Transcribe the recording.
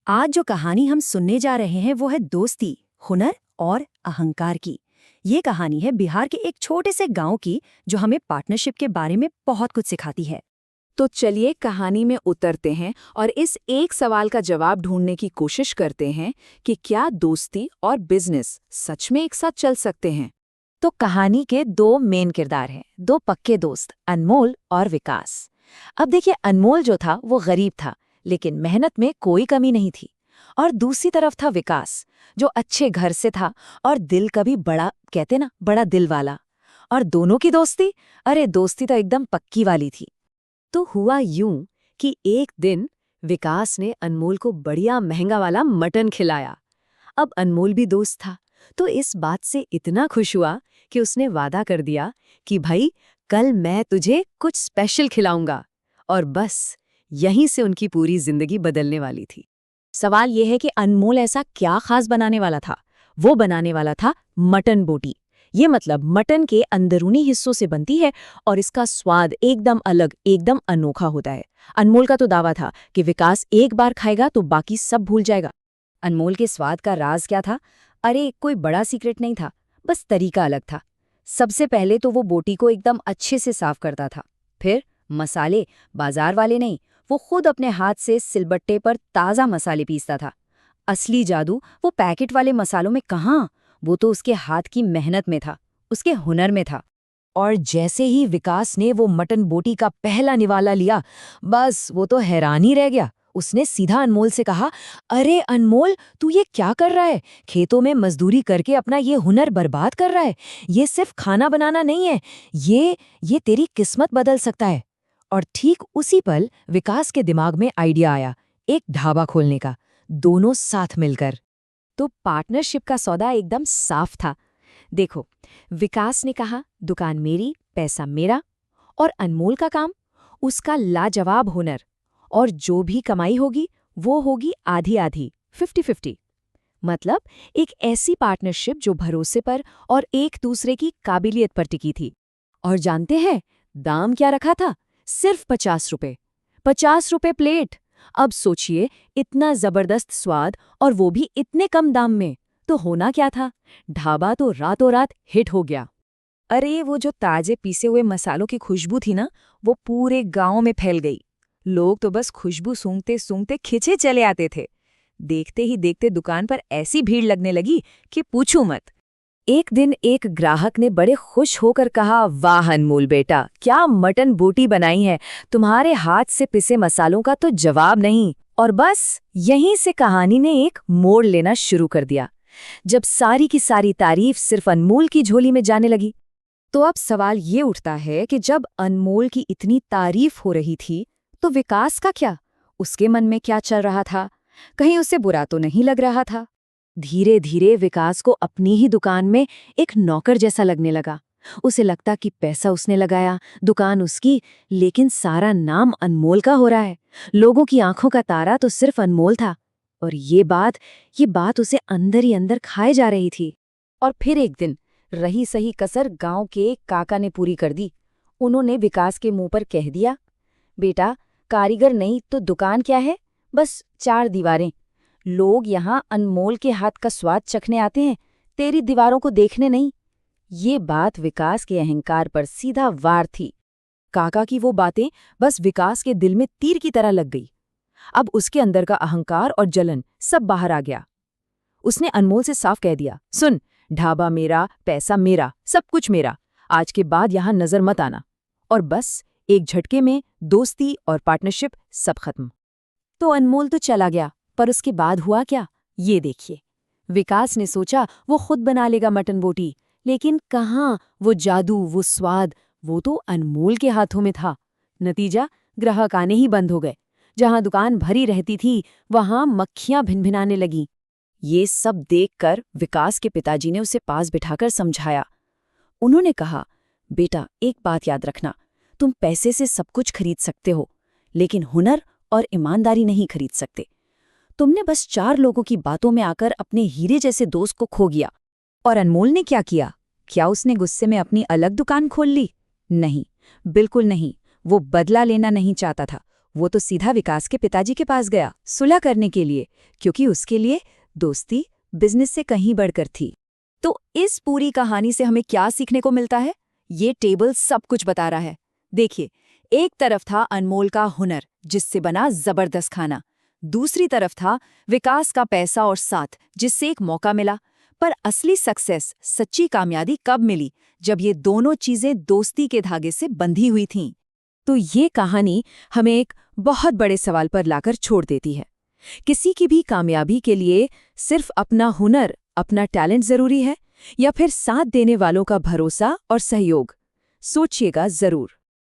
आज जो कहानी हम सुनने जा रहे हैं वो है दोस्ती, हुनर और अहंकार की। ये कहानी है बिहार के एक छोटे से गांव की जो हमें पार्टनरशिप के बारे में बहुत कुछ सिखाती है। तो चलिए कहानी में उतरते हैं और इस एक सवाल का जवाब ढूंढने की कोशिश करते हैं कि क्या दोस्ती और बिजनेस सच में एक साथ चल सकते हैं। तो कहानी के दो मेन किरदार हैं, दो पक्के दोस्त, अनमोल और विकास। अब देखिए, अनमोल जो था वो गरीब था, लेकिन मेहनत में कोई कमी नहीं थी। और दूसरी तरफ था विकास, जो अच्छे घर से था और दिल कभी बड़ा, कहते ना, बड़ा दिल वाला। और दोनों की दोस्ती, अरे दोस्ती तो एकदम पक्की वाली थी। तो हुआ यूं कि एक दिन विकास ने अनमोल को बढ़िया महंगा वाला मटन खिलाया। अब अनमोल भी दोस्त था, तो इस बात से इतना खुश हुआ कि उसने वादा कर दिया कि भाई कल मैं तुझे कुछ स्पेशल खिलाऊंगा। और बस यहीं से उनकी पूरी जिंदगी बदलने वाली थी। सवाल यह है कि अनमोल ऐसा क्या खास बनाने वाला था। वो बनाने वाला था मटन बोटी। ये मतलब मटन के अंदरूनी हिस्सों से बनती है और इसका स्वाद एकदम अलग, एकदम अनोखा होता है। अनमोल का तो दावा था कि विकास एक बार खाएगा तो बाकी सब भूल जाएगा। अनमोल के स्वाद का राज क्या था? अरे कोई बड़ा सीक्रेट नहीं था, बस तरीका अलग था। सबसे पहले तो वो बोटी को एकदम अच्छे से साफ करता था। फिर मसाले, बाजार वाले नहीं, वो खुद अपने हाथ से सिलबट्टे पर ताज़ा मसाले पीसता था। असली जादू वो पैकेट वाले मसालों में कहाँ, वो तो उसके हाथ की मेहनत में था, उसके हुनर में था। और जैसे ही विकास ने वो मटन बोटी का पहला निवाला लिया, बस वो तो हैरान ही रह गया। उसने सीधा अनमोल से कहा, अरे अनमोल, तू ये क्या कर रहा है? खेतों में मजदूरी करके अपना ये हुनर बर्बाद कर रहा है। ये सिर्फ खाना बनाना नहीं है, ये तेरी किस्मत बदल सकता है। और ठीक उसी पल विकास के दिमाग में आइडिया आया, एक ढाबा खोलने का, दोनों साथ मिलकर। तो पार्टनरशिप का सौदा एकदम साफ था। देखो, विकास ने कहा दुकान मेरी, पैसा मेरा, और अनमोल का काम, उसका लाजवाब हुनर, और जो भी कमाई होगी वो होगी आधी आधी, 50-50। मतलब एक ऐसी पार्टनरशिप जो भरोसे पर और एक दूसरे की काबिलियत पर टिकी थी। और जानते हैं दाम क्या रखा था? सिर्फ 50 रुपए। 50 रुपए प्लेट। अब सोचिए, इतना जबरदस्त स्वाद और वो भी इतने कम दाम में। तो होना क्या था? ढाबा तो रातों रात हिट हो गया। अरे वो जो ताजे पीसे हुए मसालों की खुशबू थी ना, वो पूरे गांव में फैल गई। लोग तो बस खुशबू सूंघते सूंघते खिंचे चले आते थे। देखते ही देखते दुकान पर ऐसी भीड़ लगने लगी कि पूछू मत। एक दिन एक ग्राहक ने बड़े खुश होकर कहा, वाह अनमोल बेटा, क्या मटन बोटी बनाई है, तुम्हारे हाथ से पिसे मसालों का तो जवाब नहीं। और बस यहीं से कहानी ने एक मोड़ लेना शुरू कर दिया, जब सारी की सारी तारीफ सिर्फ अनमोल की झोली में जाने लगी। तो अब सवाल ये उठता है कि जब अनमोल की इतनी तारीफ हो रही थी, तो विकास का क्या? उसके मन में क्या चल रहा था? कहीं उसे बुरा तो नहीं लग रहा था? धीरे धीरे विकास को अपनी ही दुकान में एक नौकर जैसा लगने लगा। उसे लगता कि पैसा उसने लगाया, दुकान उसकी, लेकिन सारा नाम अनमोल का हो रहा है। लोगों की आंखों का तारा तो सिर्फ अनमोल था। और ये बात उसे अंदर ही अंदर खाए जा रही थी। और फिर एक दिन रही सही कसर गांव के एक काका ने पूरी कर दी। उन्होंने विकास के मुंह पर कह दिया, बेटा, कारीगर नहीं तो दुकान क्या है, बस 4 दीवारें। लोग यहाँ अनमोल के हाथ का स्वाद चखने आते हैं, तेरी दीवारों को देखने नहीं। ये बात विकास के अहंकार पर सीधा वार थी। काका की वो बातें बस विकास के दिल में तीर की तरह लग गई। अब उसके अंदर का अहंकार और जलन सब बाहर आ गया। उसने अनमोल से साफ कह दिया, सुन, ढाबा मेरा, पैसा मेरा, सब कुछ मेरा, आज के बाद यहाँ नजर मत आना। और बस एक झटके में दोस्ती और पार्टनरशिप सब खत्म। तो अनमोल तो चला गया, पर उसके बाद हुआ क्या, ये देखिए। विकास ने सोचा वो खुद बना लेगा मटन बोटी, लेकिन कहाँ, वो जादू, वो स्वाद, वो तो अनमोल के हाथों में था। नतीजा, ग्राहक आने ही बंद हो गए। जहां दुकान भरी रहती थी, वहां मक्खियां भिनभिनाने लगीं। ये सब देखकर विकास के पिताजी ने उसे पास बिठाकर समझाया। उन्होंने कहा, बेटा, एक बात याद रखना, तुम पैसे से सब कुछ खरीद सकते हो, लेकिन हुनर और ईमानदारी नहीं खरीद सकते। तुमने बस 4 लोगों की बातों में आकर अपने हीरे जैसे दोस्त को खो गया। और अनमोल ने क्या किया? क्या उसने गुस्से में अपनी अलग दुकान खोल ली? नहीं, बिल्कुल नहीं। वो बदला लेना नहीं चाहता था, वो तो सीधा विकास के पिताजी के पास गया सुलह करने के लिए, क्योंकि उसके लिए दोस्ती बिजनेस से कहीं बढ़कर थी। तो इस पूरी कहानी से हमें क्या सीखने को मिलता है? ये टेबल सब कुछ बता रहा है। देखिए, एक तरफ था अनमोल का हुनर जिससे बना जबरदस्त खाना, दूसरी तरफ था विकास का पैसा और साथ जिससे एक मौका मिला। पर असली सक्सेस, सच्ची कामयाबी कब मिली? जब ये दोनों चीजें दोस्ती के धागे से बंधी हुई थीं। तो ये कहानी हमें एक बहुत बड़े सवाल पर लाकर छोड़ देती है। किसी की भी कामयाबी के लिए सिर्फ अपना हुनर, अपना टैलेंट जरूरी है, या फिर साथ देने वालों का भरोसा और सहयोग? सोचिएगा जरूर।